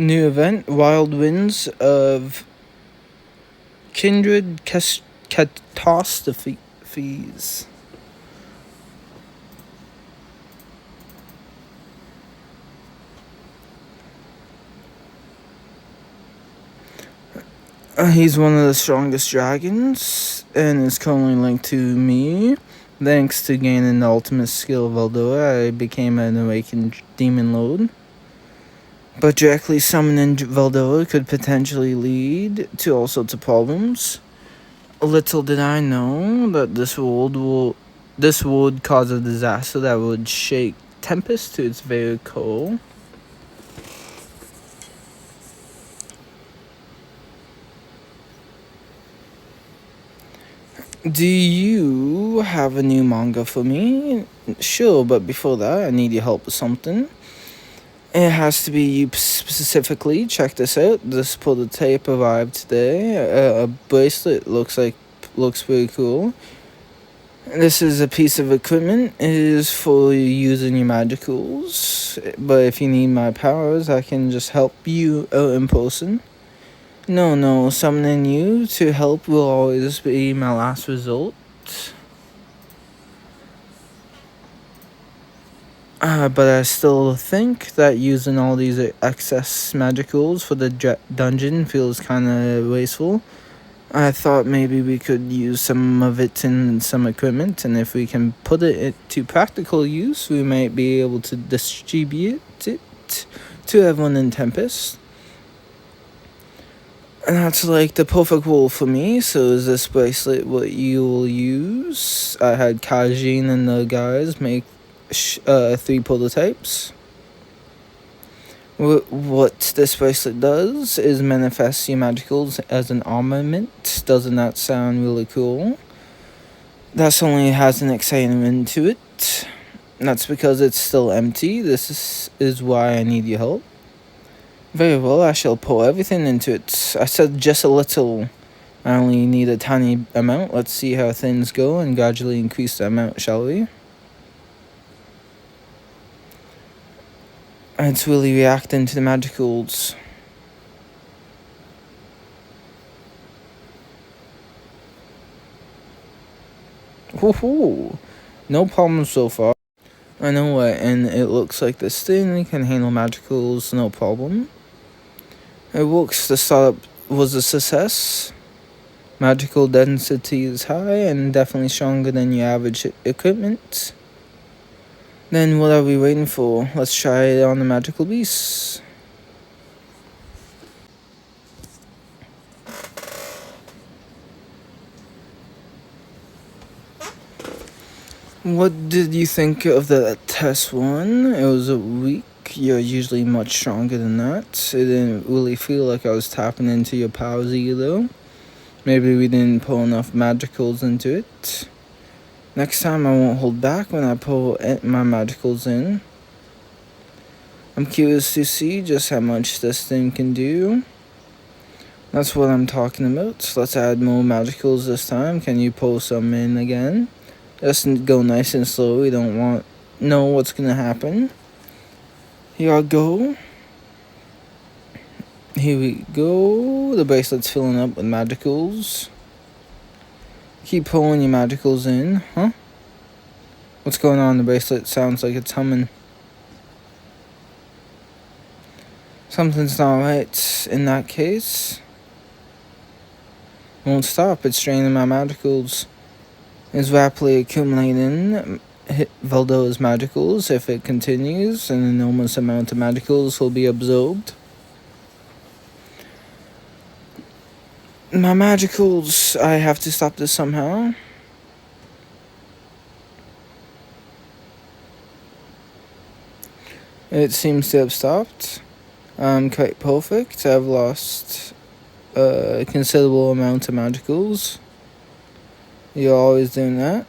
New event, Wild Winds of Kindred Catastrophes. He's one of the strongest dragons, and is currently linked to me. Thanks to gaining the ultimate skill of Eldora, I became an awakened demon lord. But directly summoning Veldora could potentially lead to all sorts of problems. Little did I know that this would cause a disaster that would shake Tempest to its very core. Do you have a new manga for me? Sure, but before that, I need your help with something. It has to be you specifically. Check this out. This prototype arrived today. A bracelet looks pretty cool. This is a piece of equipment. It is for using your magicals. But if you need my powers, I can just help you out in person. No, summoning you to help will always be my last resort. But I still think that using all these excess magicals for the dungeon feels kind of wasteful. I thought maybe we could use some of it in some equipment, and if we can put it to practical use, we might be able to distribute it to everyone in Tempest. And that's like the perfect role for me. So is this bracelet what you will use? I had Kajin and the guys make 3 prototypes. What this bracelet does is manifest your magicals as an armament. Doesn't that sound really cool? That only has an excitement to it. That's because it's still empty. This is why I need your help. Very well, I shall pour everything into it. I said just a little. I only need a tiny amount. Let's see how things go and gradually increase the amount, shall we? It's really reacting to the magicals. Woohoo! No problem so far. I know what, and it looks like this thing can handle magicals, no problem. It works. The startup was a success. Magical density is high and definitely stronger than your average equipment. Then what are we waiting for? Let's try it on the magical beasts. What did you think of the test one? It was a week. You're usually much stronger than that. It didn't really feel like I was tapping into your powers either. Maybe we didn't pull enough magicals into it. Next time I won't hold back when I pull my magicals in. I'm curious to see just how much this thing can do. That's what I'm talking about. Let's add more magicals this time. Can you pull some in again? Just go nice and slow. We don't know what's gonna happen. Here I go. Here we go. The bracelet's filling up with magicals. Keep pulling your magicals in, huh? What's going on? The bracelet sounds like it's humming. Something's not right in that case. Won't stop. It's draining my magicals. It's rapidly accumulating Veldo's magicals. If it continues, an enormous amount of magicals will be absorbed. My magicals, I have to stop this somehow. It seems to have stopped. I'm quite perfect. I've lost a considerable amount of magicals. You're always doing that.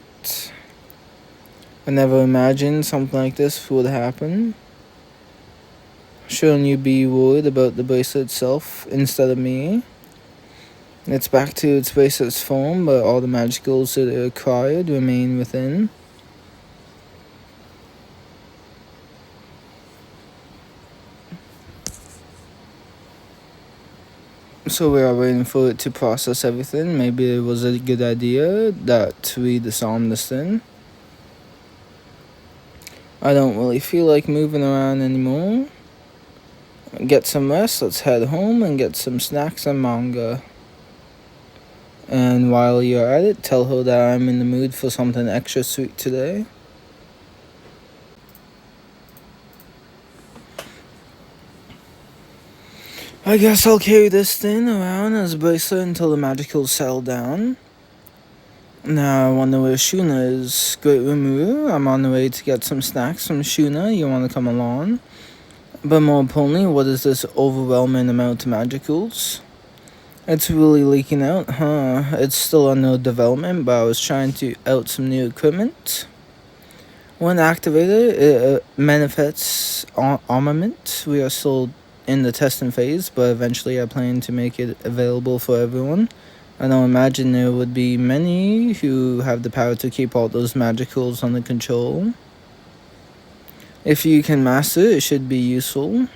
I never imagined something like this would happen. Shouldn't you be worried about the bracelet itself instead of me? It's back to its bracelet's form, but all the magicals that it acquired remain within. So we are waiting for it to process everything. Maybe it was a good idea that we disarm this thing. I don't really feel like moving around anymore. Get some rest, let's head home and get some snacks and manga. And while you're at it, tell her that I'm in the mood for something extra sweet today. I guess I'll carry this thing around as a bracelet until the magicals settle down. Now I wonder where Shuna is. Great Rimuru, I'm on the way to get some snacks from Shuna. You want to come along? But more importantly, what is this overwhelming amount of magicals? It's really leaking out, huh? It's still under development, but I was trying to out some new equipment. When activated, it manifests armament. We are still in the testing phase, but eventually I plan to make it available for everyone. I don't imagine there would be many who have the power to keep all those magicals under control. If you can master it, it should be useful.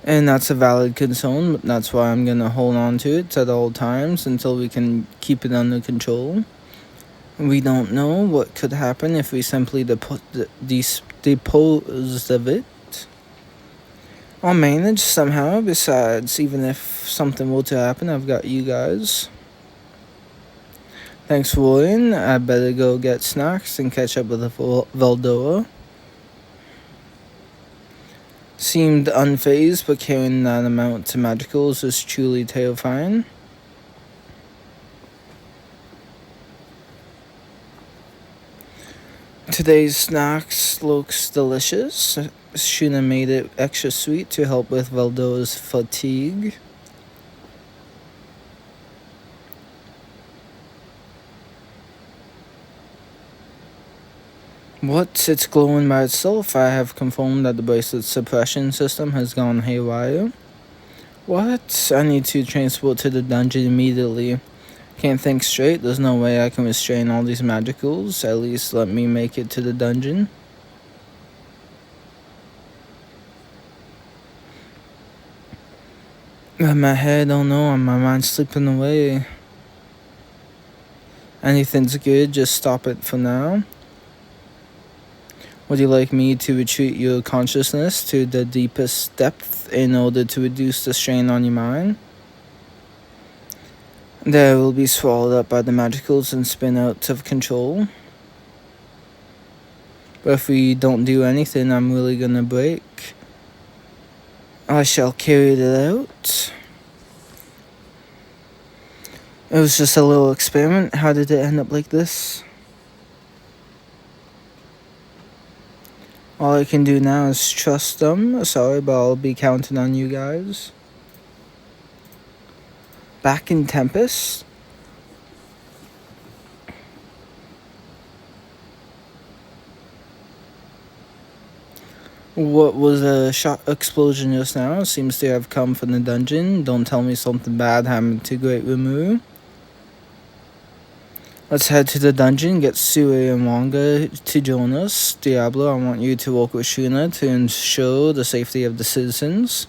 And that's a valid concern, but that's why I'm gonna hold on to it at all times until we can keep it under control. We don't know what could happen if we simply dispose of it. I'll manage somehow. Besides, even if something were to happen, I've got you guys. Thanks for worrying. I better go get snacks and catch up with the Veldora. Seemed unfazed, but carrying that amount of magicals is truly terrifying. Today's snacks looks delicious. Shuna made it extra sweet to help with Veldora's fatigue. What? It's glowing by itself. I have confirmed that the bracelet's suppression system has gone haywire. What? I need to transport to the dungeon immediately. Can't think straight. There's no way I can restrain all these magicals. At least let me make it to the dungeon. My head, oh no, my mind's slipping away. Anything's good, just stop it for now. Would you like me to retreat your consciousness to the deepest depth in order to reduce the strain on your mind? There will be swallowed up by the magicals and spin out of control. But if we don't do anything, I'm really gonna break. I shall carry it out. It was just a little experiment. How did it end up like this? All I can do now is trust them. Sorry, but I'll be counting on you guys. Back in Tempest? What was a shot explosion just now? Seems to have come from the dungeon. Don't tell me something bad happened to Great Rimuru. Let's head to the dungeon, get Sue and Wonga to join us. Diablo, I want you to work with Shuna to ensure the safety of the citizens.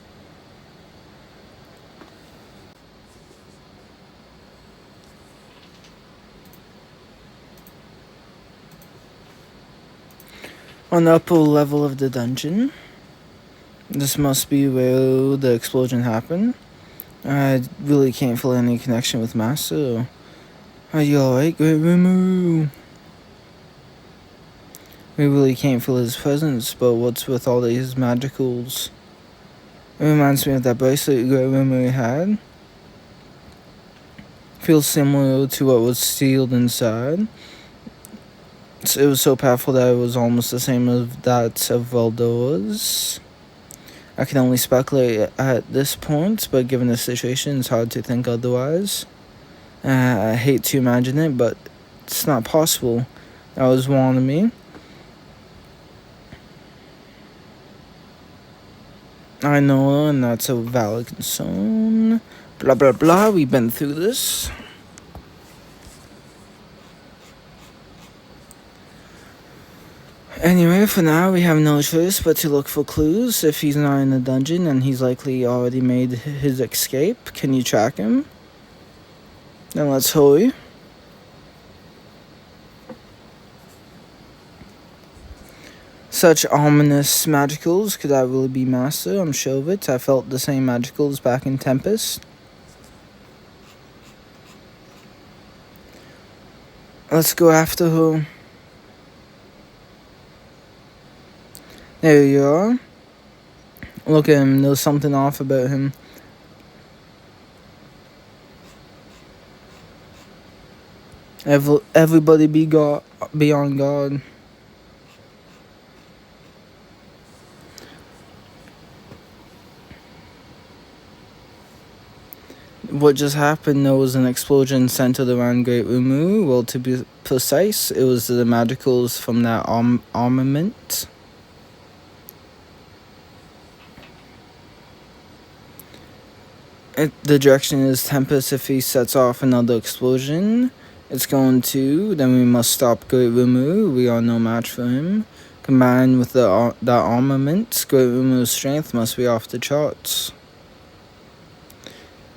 On the upper level of the dungeon. This must be where the explosion happened. I really can't feel any connection with Master. Are you alright, Great Rimuru? We really can't feel his presence, but what's with all these magicals? It reminds me of that bracelet Great Rimuru had. Feels similar to what was sealed inside. It was so powerful that it was almost the same as that of Veldora's. I can only speculate at this point, but given the situation, it's hard to think otherwise. I hate to imagine it, but it's not possible. That was wrong to me. I know, and that's a valid concern. Blah, blah, blah. We've been through this. Anyway, for now, we have no choice but to look for clues. If he's not in the dungeon, then he's likely already made his escape. Can you track him? Then let's hurry. Such ominous magicals. Could I really be master? I'm sure of it. I felt the same magicals back in Tempest. Let's go after her. There you are. Look at him. There's something off about him. Everybody be on guard. What just happened? There was an explosion centered around Great Umu. Well, to be precise, it was the magicals from that armament. The direction is Tempest. If he sets off another explosion, it's going to. Then we must stop Great Umu. We are no match for him. Combined with that armament, Great Umu's strength must be off the charts.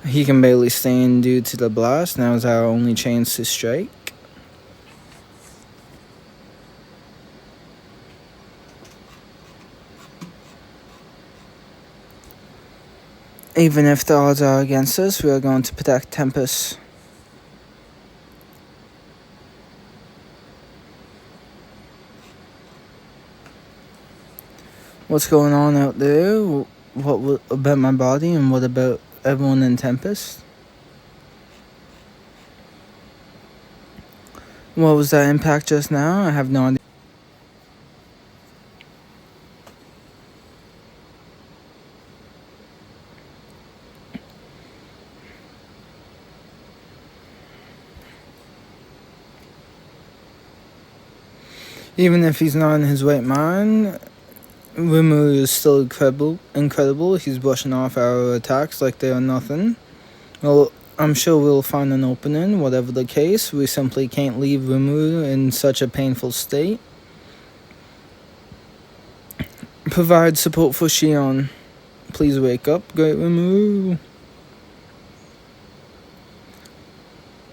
He can barely stand due to the blast. Now is our only chance to strike. Even if the odds are against us, we are going to protect Tempest. What's going on out there? What about my body, and what about everyone in Tempest? What was that impact just now? I have no idea. Even if he's not in his right mind, Rimuru is still incredible. He's brushing off our attacks like they are nothing. Well, I'm sure we'll find an opening. Whatever the case, we simply can't leave Rimuru in such a painful state. Provide support for Shion. Please wake up, Great Rimuru.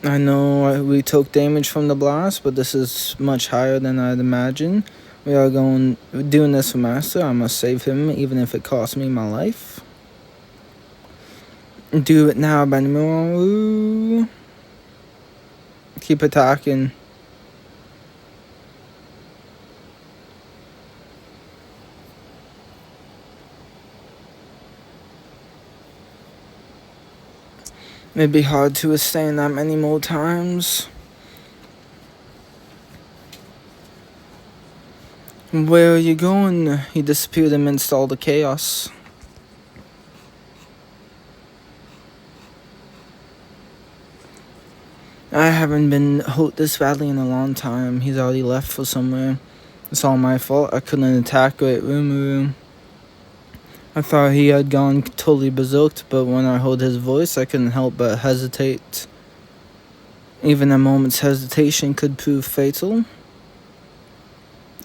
I know we took damage from the blast, but this is much higher than I'd imagined. We are doing this for Master. I must save him, even if it costs me my life. Do it now, Benimaru. Keep attacking. It'd be hard to withstand that many more times. Where are you going? He disappeared amidst all the chaos. I haven't been hurt this badly in a long time. He's already left for somewhere. It's all my fault. I couldn't attack Great Rimuru. I thought he had gone totally berserked, but when I heard his voice, I couldn't help but hesitate. Even a moment's hesitation could prove fatal.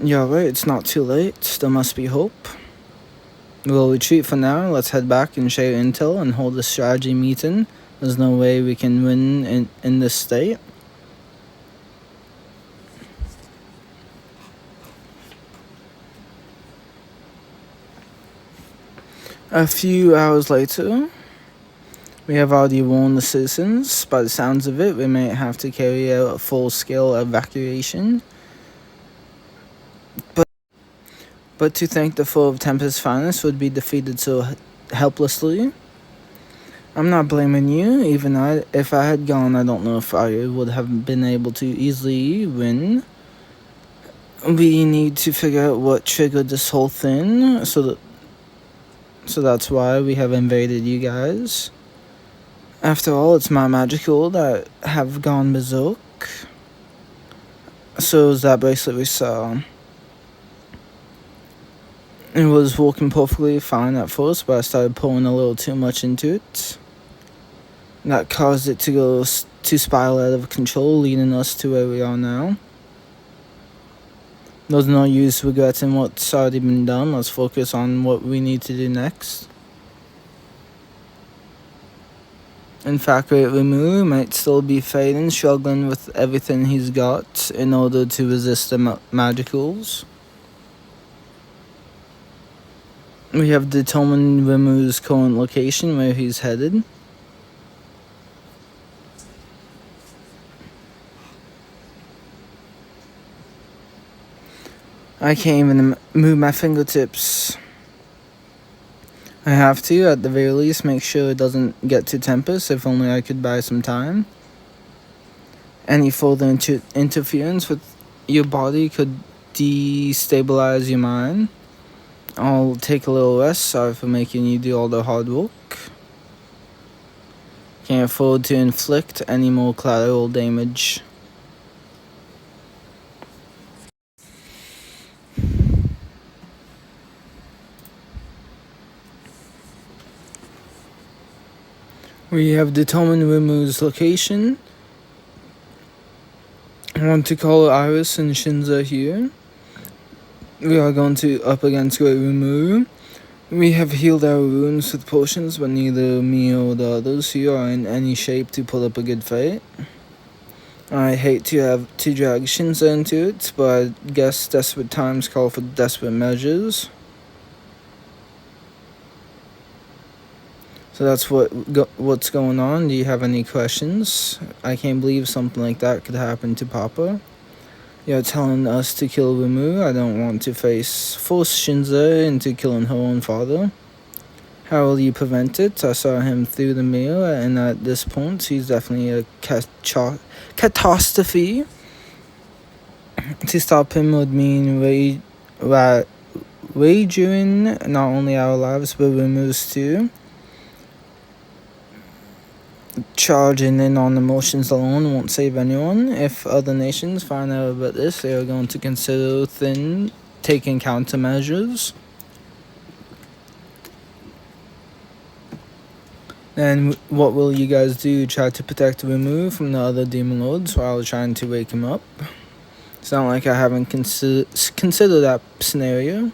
You're right, it's not too late. There must be hope. We'll retreat for now. Let's head back and share intel and hold a strategy meeting. There's no way we can win in this state. A few hours later, we have already warned the citizens. By the sounds of it, we may have to carry out a full-scale evacuation. But to think the foe of Tempest's finest would be defeated so helplessly. I'm not blaming you. Even if I had gone, I don't know if I would have been able to easily win. We need to figure out what triggered this whole thing, so that's why we have invaded you guys. After all, it's my magical that have gone berserk. So is that bracelet we saw. It was working perfectly fine at first, but I started pulling a little too much into it. That caused it to spiral out of control, leading us to where we are now. There's no use regretting what's already been done. Let's focus on what we need to do next. In fact, Great Remu might still be fighting, struggling with everything he's got in order to resist the magicals. We have determined Remu's current location, where he's headed. I can't even move my fingertips. I have to, at the very least, make sure it doesn't get to Tempest. If only I could buy some time. Any further interference with your body could destabilize your mind. I'll take a little rest. Sorry for making you do all the hard work. Can't afford to inflict any more collateral damage. We have determined Remu's location. I want to call Iris and Shinza here. We are going to up against Great Remu. We have healed our wounds with potions, but neither me or the others here are in any shape to put up a good fight. I hate to have to drag Shinza into it, but I guess desperate times call for desperate measures. So that's what's going on. Do you have any questions? I can't believe something like that could happen to Papa. You're telling us to kill Remu. I don't want to force Shinza into killing her own father. How will you prevent it? I saw him through the mirror, and at this point, he's definitely a catastrophe. To stop him would mean wagering not only our lives, but Remu's too. Charging in on emotions alone won't save anyone. If other nations find out about this, they are going to consider taking countermeasures. Then what will you guys do? Try to protect Remu from the other demon lords while trying to wake him up? It's not like I haven't considered that scenario.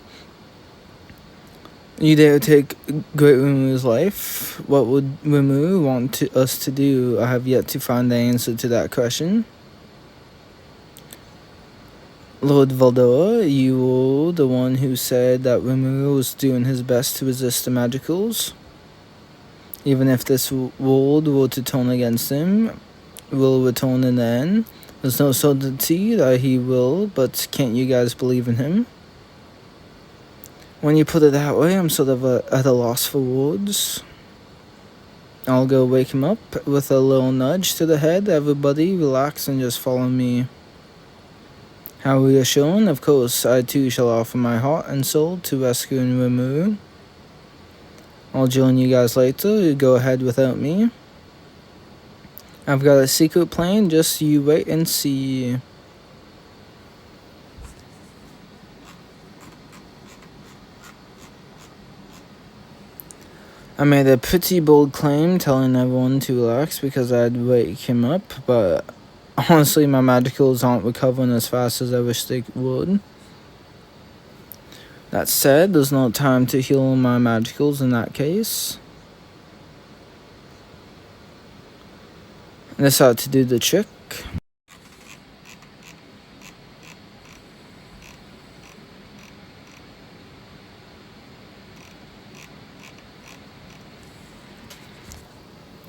You dare take Great Remu's life? What would Remu want us to do? I have yet to find the answer to that question. Lord Valdora, you were the one who said that Remu was doing his best to resist the magicals. Even if this world were to turn against him, will return in the end. There's no certainty that he will, but can't you guys believe in him? When you put it that way, I'm sort of at a loss for words. I'll go wake him up with a little nudge to the head. Everybody relax and just follow me. How we are shown, of course, I too shall offer my heart and soul to rescue Remu. I'll join you guys later. Go ahead without me. I've got a secret plan, just you wait and see. I made a pretty bold claim telling everyone to relax because I'd wake him up, but honestly my magicals aren't recovering as fast as I wish they would. That said, there's no time to heal my magicals in that case. This ought to do the trick.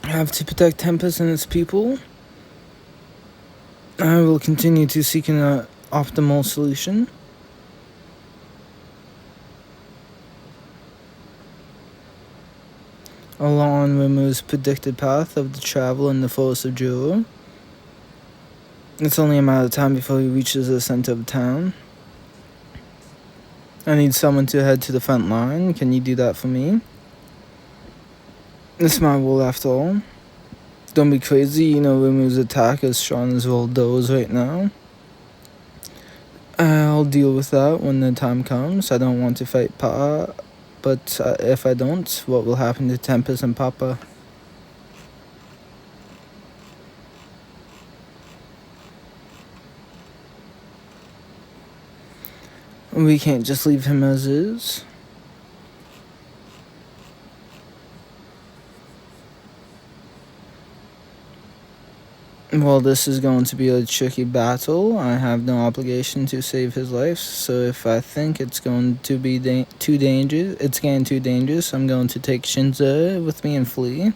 I have to protect Tempest and its people. I will continue to seek an optimal solution. Along Remu's predicted path of the travel in the forest of Jura. It's only a matter of time before he reaches the center of town. I need someone to head to the front line. Can you do that for me? It's my role after all. Don't be crazy, you know Remu's attack is strong as Voldo's right now. I'll deal with that when the time comes. I don't want to fight Pa, but if I don't, what will happen to Tempest and Papa? We can't just leave him as is. Well, this is going to be a tricky battle. I have no obligation to save his life, so if I think it's going to be too dangerous, I'm going to take Shinza with me and flee.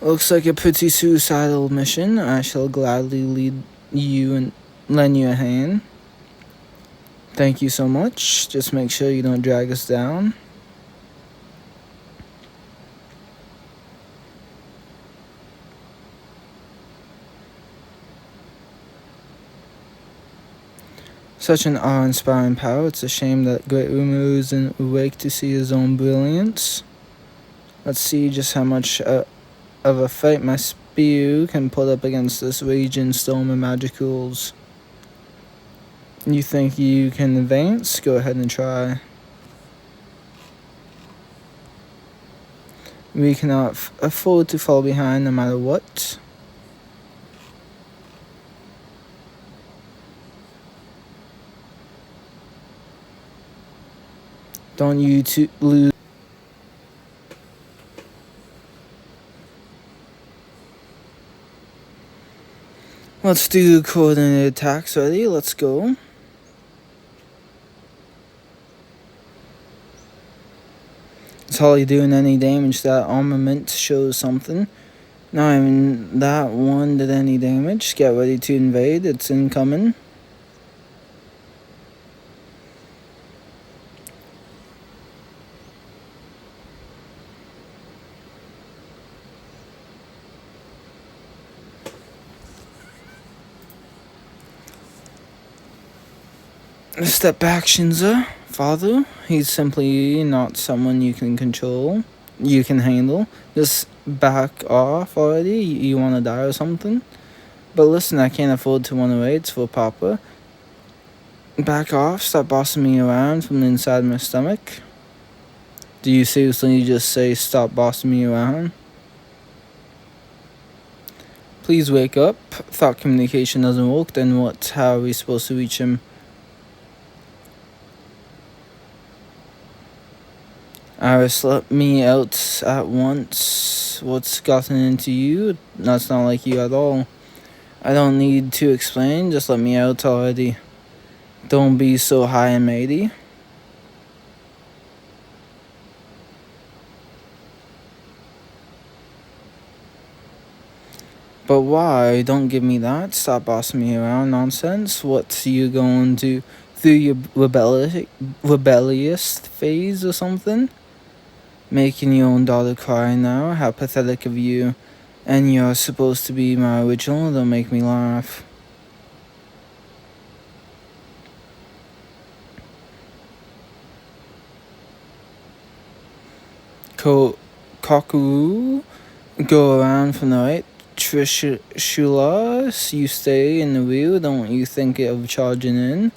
Looks like a pretty suicidal mission. I shall gladly lead you and lend you a hand. Thank you so much. Just make sure you don't drag us down. Such an awe-inspiring power. It's a shame that Great Umu isn't awake to see his own brilliance. Let's see just how much of a fight my spear can put up against this raging storm of magicals. You think you can advance? Go ahead and try. We cannot afford to fall behind no matter what. Don't you lose. Let's do coordinated attacks ready. Let's go. It's hardly doing any damage. That armament shows something. Not even that one did any damage. Get ready to invade. It's incoming. Step back, Shinza. Father, he's simply not someone you can control. You can handle. Just back off already. You want to die or something? But listen, I can't afford to run away. It's for Papa. Back off. Stop bossing me around from the inside my stomach. Do you seriously just say stop bossing me around? Please wake up. Thought communication doesn't work. Then what? How are we supposed to reach him? Iris, let me out at once. What's gotten into you? That's not like you at all. I don't need to explain, just let me out already. Don't be so high and mighty. But why? Don't give me that. Stop bossing me around nonsense. What, you going to through your rebellious phase or something? Making your own daughter cry now? How pathetic of you. And you're supposed to be my original? Don't make me laugh. Koku, go around from the right. Trishula, you stay in the rear. Don't you think of charging in.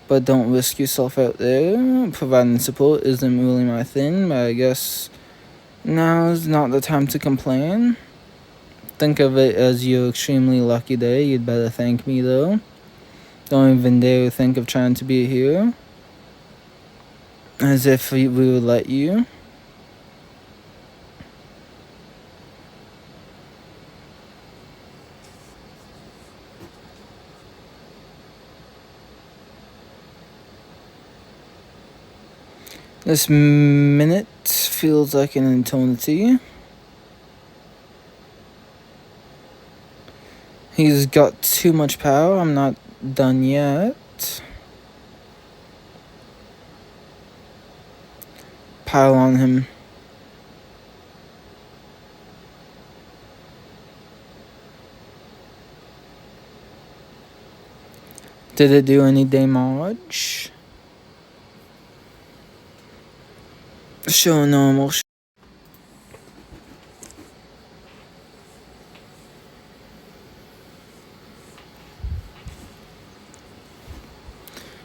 But don't risk yourself out there. Providing support isn't really my thing, but I guess now's not the time to complain. Think of it as your extremely lucky day. You'd better thank me, though. Don't even dare think of trying to be a hero. As if we would let you. This minute feels like an eternity. He's got too much power. I'm not done yet. Pile on him. Did it do any damage? Show normal.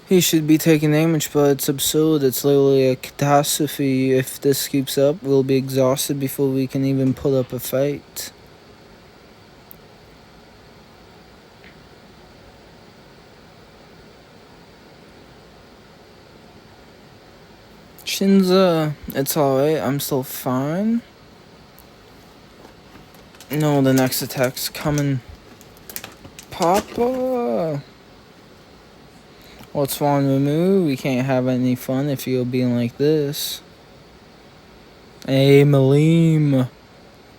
He should be taking damage, but it's absurd. It's literally a catastrophe. If this keeps up, we'll be exhausted before we can even put up a fight. Shinza, it's alright, I'm still fine. No, the next attack's coming. Papa! What's wrong with me? We can't have any fun if you're being like this. Hey, Maleem,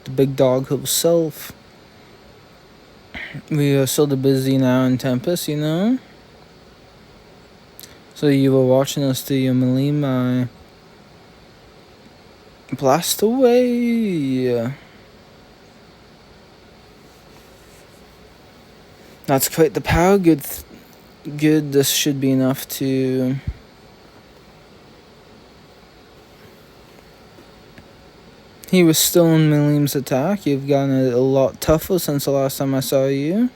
the big dog himself. We are sort of busy now in Tempest, you know? So you were watching us do your Maleem eye. Blast away! That's quite the power. Good, this should be enough to... He was still in Maleem's attack. You've gotten a lot tougher since the last time I saw you.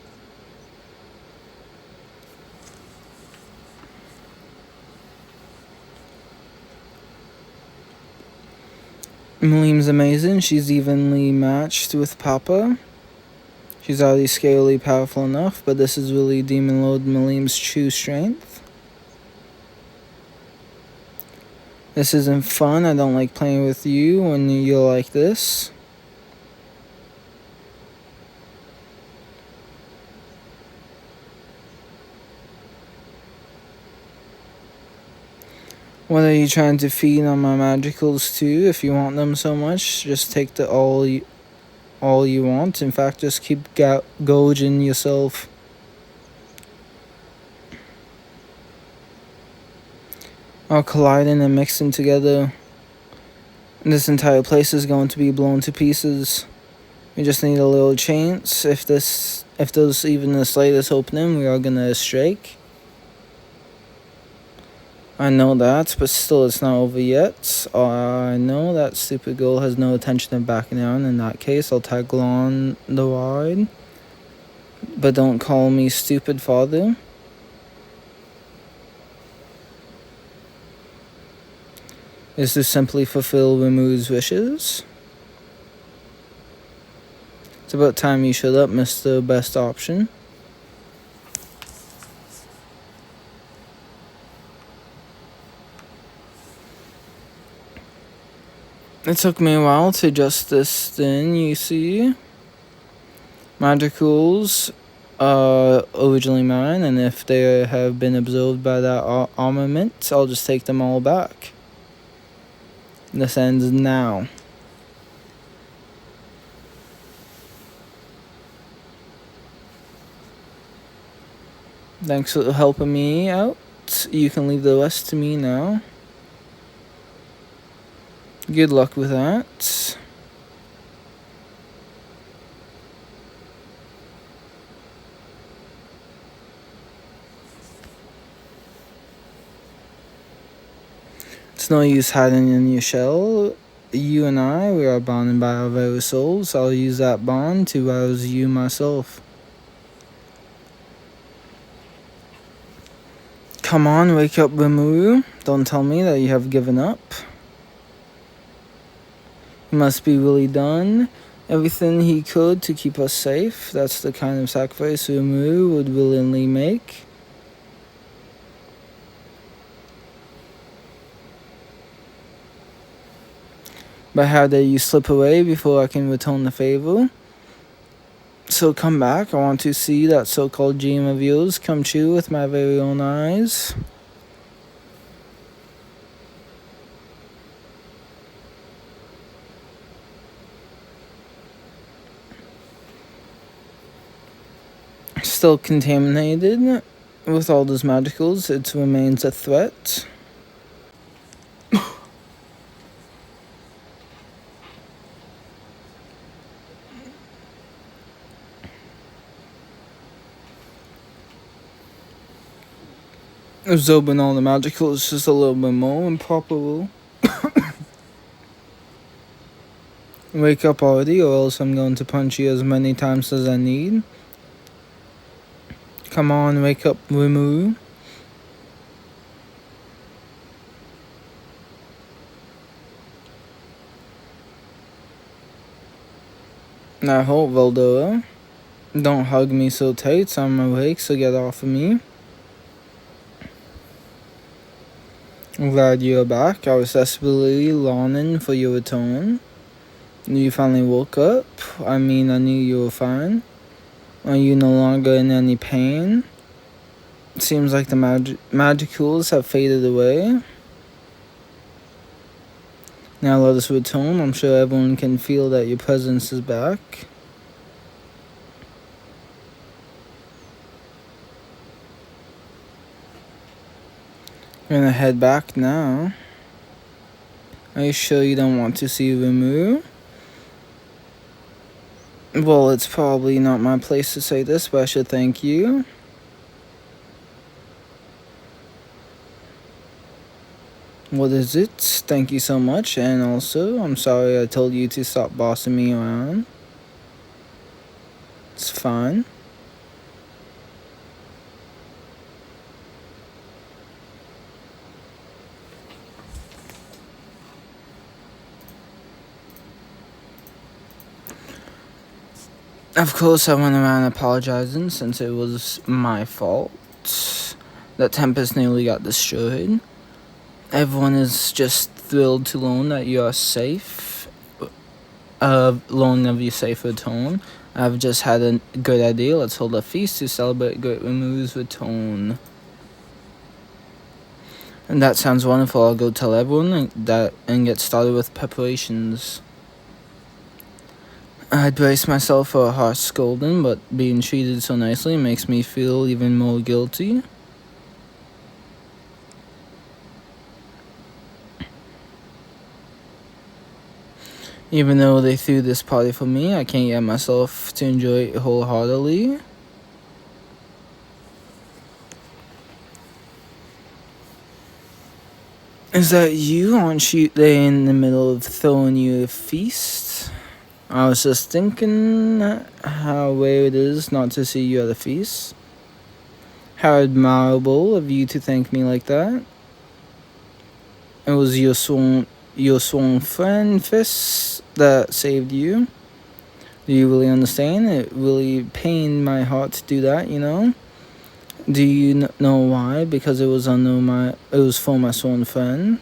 Maleem's amazing. She's evenly matched with Papa. She's already scarily powerful enough, but this is really Demon Lord Maleem's true strength. This isn't fun. I don't like playing with you when you're like this. What are you trying to feed on my magicals too? If you want them so much, just take all you want. In fact, just keep gouging yourself. All colliding and mixing together. This entire place is going to be blown to pieces. We just need a little chance. If there's even the slightest opening, we are gonna strike. I know that, but still it's not over yet. I know that stupid girl has no intention of backing down. In that case, I'll tag along the ride. But don't call me stupid, father. Is to simply fulfill Remu's wishes. It's about time you shut up, Mr. Best Option. It took me a while to adjust this thing, you see. Magicals are originally mine, and if they have been absorbed by that armament, I'll just take them all back. This ends now. Thanks for helping me out. You can leave the rest to me now. Good luck with that. It's no use hiding in your shell. You and I, we are bonded by our very souls. I'll use that bond to rouse you myself. Come on, wake up, Rimuru. Don't tell me that you have given up. He must be really done everything he could to keep us safe. That's the kind of sacrifice Rimuru would willingly make. But how dare you slip away before I can return the favor? So come back. I want to see that so-called dream of yours come true with my very own eyes. Still contaminated with all those magicals, it remains a threat. Absorbing all the magicals is just a little bit more improper. Wake up already, or else I'm going to punch you as many times as I need. Come on, wake up, Rimuru. I hope, Veldora. Don't hug me so tight, I'm awake, so get off of me. I'm glad you're back. I was desperately longing for your return. You finally woke up. I mean, I knew you were fine. Are you no longer in any pain? It seems like the magicals have faded away. Now let us return. I'm sure everyone can feel that your presence is back. I'm gonna head back now. Are you sure you don't want to see Remu? Well, it's probably not my place to say this, but I should thank you. What is it? Thank you so much, and also, I'm sorry I told you to stop bossing me around. It's fine. Of course, I went around apologizing since it was my fault. That Tempest nearly got destroyed. Everyone is just thrilled to learn that you are safe. Learning of your safe return. I've just had a good idea. Let's hold a feast to celebrate Great Remu's return. And that sounds wonderful. I'll go tell everyone that and get started with preparations. I'd brace myself for a harsh scolding, but being treated so nicely makes me feel even more guilty. Even though they threw this party for me, I can't get myself to enjoy it wholeheartedly. Is that you? Aren't you there in the middle of throwing you a feast? I was just thinking how rare it is not to see you at a feast. How admirable of you to thank me like that. It was your sworn friend, Fist, that saved you. Do you really understand? It really pained my heart to do that, you know? Do you know why? Because it was for my sworn friend.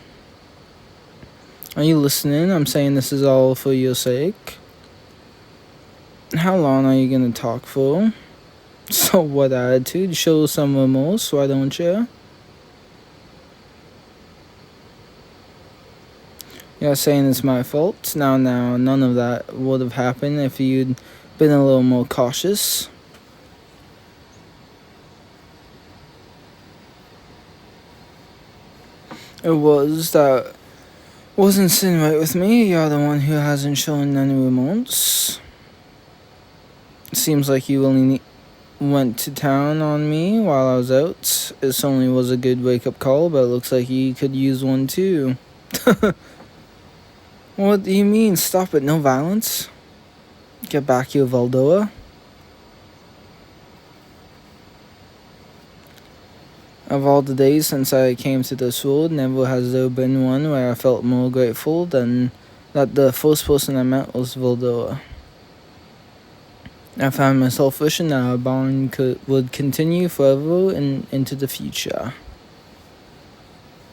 Are you listening? I'm saying this is all for your sake. How long are you gonna talk for? So what attitude? Show some remorse, why don't you? You're saying it's my fault? Now, none of that would have happened if you'd been a little more cautious. It wasn't sitting right with me. You're the one who hasn't shown any remorse. It seems like you only went to town on me while I was out. It certainly was a good wake-up call, but it looks like you could use one too. What do you mean? Stop it, no violence. Get back your Valdoa. Of all the days since I came to this world, never has there been one where I felt more grateful than that the first person I met was Valdoa. I found myself wishing that our bond would continue forever and into the future.